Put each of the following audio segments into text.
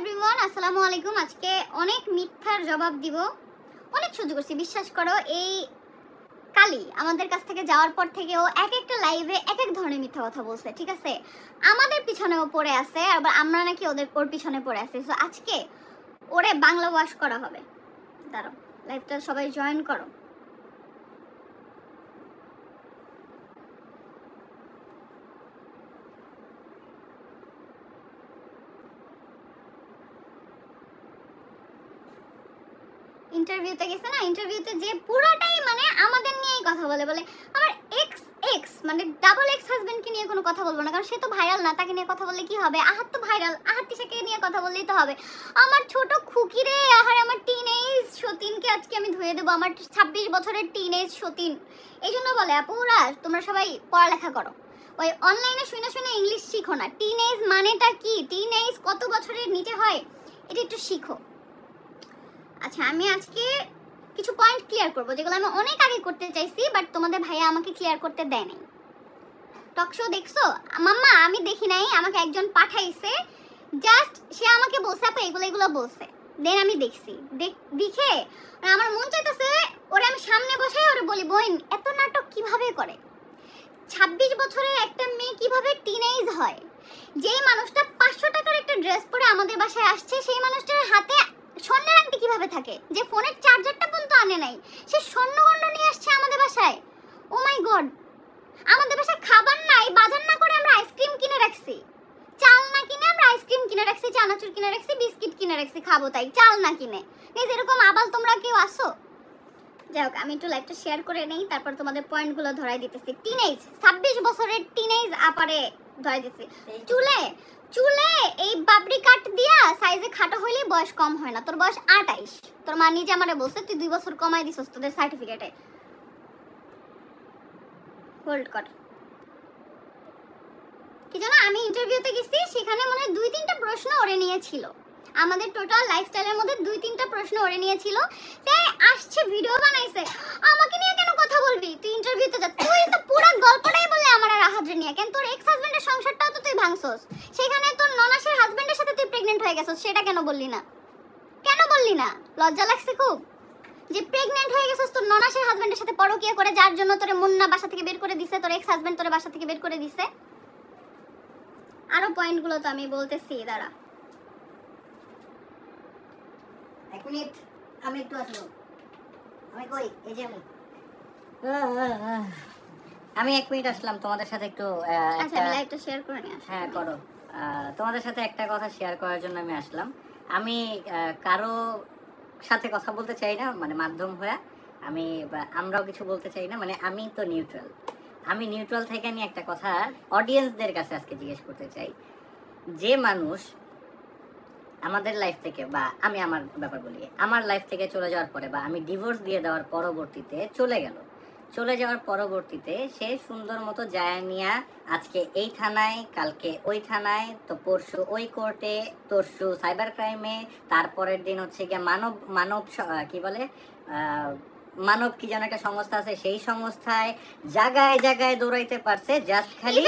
Everyone, আসসালামু আলাইকুম। আজকে অনেক মিথ্যার জবাব দিব, অনেক সহ্য করছি, বিশ্বাস করো। এই কালি আমাদের কাছ থেকে যাওয়ার পর থেকে ও এক একটা লাইভে এক এক ধরনের মিথ্যা কথা বলছে, ঠিক আছে? আমাদের পিছনেও পড়ে আছে, আবার আমরা নাকি ওর পিছনে পড়ে আছি। সো আজকে ওরে বাংলা ওয়াশ করা হবে। দাঁড়াও, লাইভটা সবাই জয়েন করো। ইন্টারভিউতে গেছে না, ইন্টারভিউতে যে পুরোটাই মানে আমাদের নিয়েই কথা বলে আমার এক্স এক্স মানে ডাবল এক্স হাজবেন্ডকে নিয়ে কোনো কথা বলবো না, কারণ সে তো ভাইরাল না। তাকে নিয়ে কথা বললে কি হবে? আহাত তো ভাইরাল, আহাত তিশাকে নিয়ে কথা বললেই তো হবে। আমার ছোট খুকি রে, আহারে আমার টিনেজ সতীনকে আজকে আমি ধুয়ে দেবো, আমার 26 বছরের টিনেজ সতীন। এই জন্য বলে আপুরা তোমরা সবাই পড়ালেখা করো, ওই অনলাইনে শুনে শুনে ইংলিশ শিখো না। টিনেজ মানেটা কি, টিনেজ কত বছরের নিচে হয় এটা একটু শিখো। আচ্ছা, আমি আজকে কিছু পয়েন্ট ক্লিয়ার করব যেগুলো আমি অনেক আগে করতে চাইছি, বাট তোমাদের ভাইয়া আমাকে ক্লিয়ার করতে দেয় নাই। টক শো দেখছো মাম্মা? আমি দেখি নাই, আমাকে একজন পাঠাইছে, জাস্ট সে আমাকে বলছে আপু এগুলো এগুলো বলছে, দেন আমি দেখছি। দেখে আমার মন চাইতেছে ওরে আমি সামনে বসাই ওরে বলি, বোন এত নাটক কিভাবে করে? 26 বছরের একটা মেয়ে কিভাবে টিনেজ হয়? যেই মানুষটা 500 টাকার একটা ড্রেস পরে আমাদের বাসায় আসছে, সেই মানুষটার হাতে স্বর্ণের আংটি কিভাবে থাকে? যে ফোনের চার্জারটা পর্যন্ত আনে নাই, সে স্বর্ণগণ্ড নিয়ে আসছে আমাদের বাসায়। ও মাই গড! আমাদের বাসায় খাবার নাই, বাজার না করে আমরা আইসক্রিম কিনে রাখছি। চাল না কিনে আমরা আইসক্রিম কিনে রাখছি, চানাচুর কিনে রাখছি, বিস্কিট কিনে রাখছি, খাবো তাই, চাল না কিনে। এই যেরকম আবাল তোমরা কেউ আসো? যাই হোক, আমি একটু লাইভটা শেয়ার করে নেই, তারপর তোমাদের পয়েন্টগুলো ধরাই দিতেছি। টিনেজ 26 বছরের টিনেজ আপারে ধরাই দিতেছি। চুলে চুলে এই বাবরি কাট দিয়া সাইজে খাটো হইলে বয়স কম হয় না। তোর বয়স 28, তোর মা নিজে আমারে বলছে তুই 2 বছর কমাই দিছস তোদের সার্টিফিকেটে। হোল্ড কর। কি জানো, আমি ইন্টারভিউতে গেছি, সেখানে মনে হয় 2-3টা প্রশ্ন ওরে নিয়েছিল। আমাদের টোটাল লাইফস্টাইলের মধ্যে 2-3টা প্রশ্ন ওরে নিয়েছিল। তাই আসছে ভিডিও বানাইছে, আমাকে নিয়ে কেন কথা বলবি? তুই ইন্টারভিউতে যা, তুই তো পুরো গল্পটাই বললে আমার আর রাহাজের নিয়ে। কেন তোর এক্স হাজবেন্ডের সংসারটাও তো তুই ভাঙছস, সেখানে তোর ননাসের হাজবেন্ডের সাথে তুই প্রেগন্যান্ট হয়ে গেছস, সেটা কেন বললি না? কেন বললি না? লজ্জা লাগছে খুব যে প্রেগন্যান্ট হয়ে গেছস তোর ননাসের হাজবেন্ডের সাথে পরকীয়া করে, যার জন্য তোরে মুন্না বাসা থেকে বের করে দিছে, তোর এক্স হাজবেন্ড তোরে বাসা থেকে বের করে দিছে। আরো পয়েন্টগুলো তো আমি বলতেছি, দাঁড়া এক মিনিট, আমি একটু আসবো। আমি কই? এই যে আমি 1 মিনিট আসলাম তোমাদের সাথে একটু আচ্ছা আমি লাইভটা শেয়ার করে নিয়ে আসি। হ্যাঁ করো। তোমাদের সাথে একটা কথা শেয়ার করার জন্য আমি আসলাম। আমি কারো সাথে কথা বলতে চাই না, মানে মাধ্যম হয়ে আমরাও কিছু বলতে চাই না, মানে আমি তো নিউট্রাল। আমি নিউট্রাল থেকে নিয়ে একটা কথা অডিয়েন্সদের কাছে আজকে জিজ্ঞেস করতে চাই। যে মানুষ আমাদের লাইফ থেকে, বা আমি আমার ব্যাপার বলি, আমার লাইফ থেকে চলে যাওয়ার পরে, বা আমি ডিভোর্স দিয়ে দেওয়ার পরবর্তীতে চলে যাওয়ার পরবর্তীতে সে সুন্দর মতো যায় নিয়া আজকে এই থানায়, কালকে ওই থানায়, তো পরশু ওই কোর্টে, তরশু সাইবার ক্রাইমে, তারপরের দিন হচ্ছে গিয়ে কি বলে মানব কি যেন একটা সংস্থা আছে, সেই সংস্থায় জায়গায় জায়গায় দৌড়াইতে পারছে জাস্ট খালি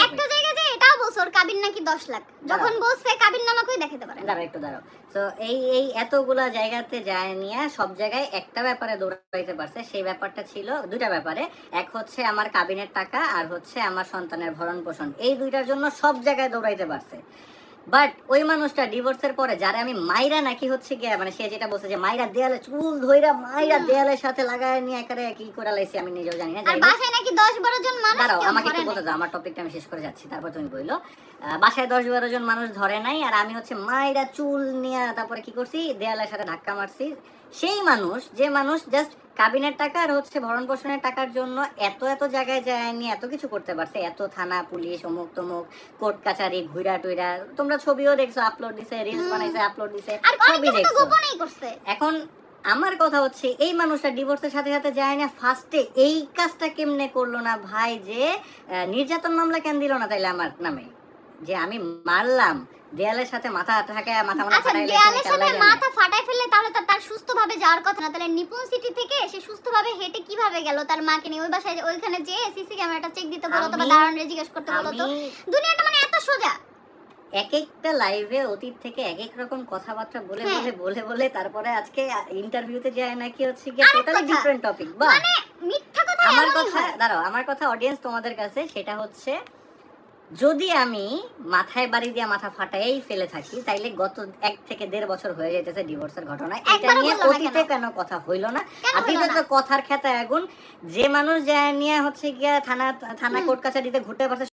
একটা জায়গায় যে এটাও বলছো ওর কাবিন নাকি 10 লাখ, যখন বলছে কাবিন নামাকেই দেখাতে পারে। দাঁড়াও। তো এই এতগুলা জায়গাতে যায় নিয়ে সব জায়গায় একটা ব্যাপারে দৌড়াইতে পারছে। সেই ব্যাপারটা ছিল 2টা ব্যাপারে, এক হচ্ছে আমার কাবিনের টাকা, আর হচ্ছে আমার সন্তানের ভরণ পোষণ। এই 2টার জন্য সব জায়গায় দৌড়াইতে পারছে। বাট ওই মানুষটা ডিভোর্সের পরে, যারা আমি মাইরা নাকি হচ্ছে গিয়ে, মানে সে যেটা বলছে যে মাইরা দেয়ালে চুল ধইরা মাইরা দেয়ালের সাথে লাগায় নিয়ে একারে কি করে লাইছি আমি নিজেও জানি না। আর বাসায় নাকি 10-12 জন মানুষ। দাঁড়াও, আমাকে একটু বলতে দাও, আমার টপিকটা আমি শেষ করে যাচ্ছি, তারপর তুমি বইলো। বাসায় 10-12 জন মানুষ ধরে নাই, আর আমি হচ্ছে মাইরা চুল নিয়ে তারপরে কি করছি, দেয়ালের সাথে ধাক্কা মারছি। সেই মানুষ, যে মানুষ জাস্ট কাবিনের টাকা আর হচ্ছে ভরণ পোষণের টাকার জন্য এত জায়গায় যায় নিয়ে এত কিছু করতে পারছে, এত থানা পুলিশ অমুক তমুক কোর্ট কাছারি ঘুরা টুইরা, তোমরা ছবিও দেখছো, আপলোড দিছে, রিলস বানাইছে, আপলোড দিছে, সবই দেখছো। এখন আমার কথা হচ্ছে এই মানুষটা ডিভোর্সের সাথে সাথে যায় না, ফার্স্টে এই কাজটা কেমনে করলো না ভাই, যে নির্যাতন মামলা কেন দিল না তাইলে আমার নামে, যে আমি মারলাম, দেয়ালের সাথে মাথা ঠাকায় মাথা মাথা ফাটাই ফেললে তাহলে তার সুস্থভাবে যাওয়ার কথা না। তাহলে নিপুণ সিটি থেকে সে সুস্থভাবে হেঁটে কিভাবে গেল তার মাকে নিয়ে ওই বাসায়? ওইখানে যে সিসি ক্যামেরাটা চেক দিতে বলো, তোমার দারুণ জিজ্ঞেস করতে বলো তো। দুনিয়াটা মানে এত সোজা? এক একটা লাইভে অতীত থেকে এক এক রকম কথাবার্তা বলে হ্যাঁ। বলে বলে বলে তারপরে আজকে ইন্টারভিউতে যায় নাকি হচ্ছে কি আরেক টোটালি কথা, ডিফারেন্ট টপিক। বা মানে মিথ্যা কথা আমার এমনই কথা হয়। দাঁড়াও, আমার কথা অডিয়েন্স তোমাদের কাছে সেটা হচ্ছে, যদি আমি মাথায় বাড়ি দিয়ে মাথা ফাটাই ফেলে থাকি তাইলে গত 1 থেকে 1.5 বছর হয়ে যেতেছে ডিভোর্সের ঘটনা, এটা একবারও নিয়ে বললো না অতীতে কেন? কেন কথা হইলো না? কেন হলো অতীতে না? তো কথার খেতা আগুন, যে মানুষ যায় নিয়ে হচ্ছে গিয়া থানা হুম। কোর্ট কাছারিতে ঘুরতে পারছে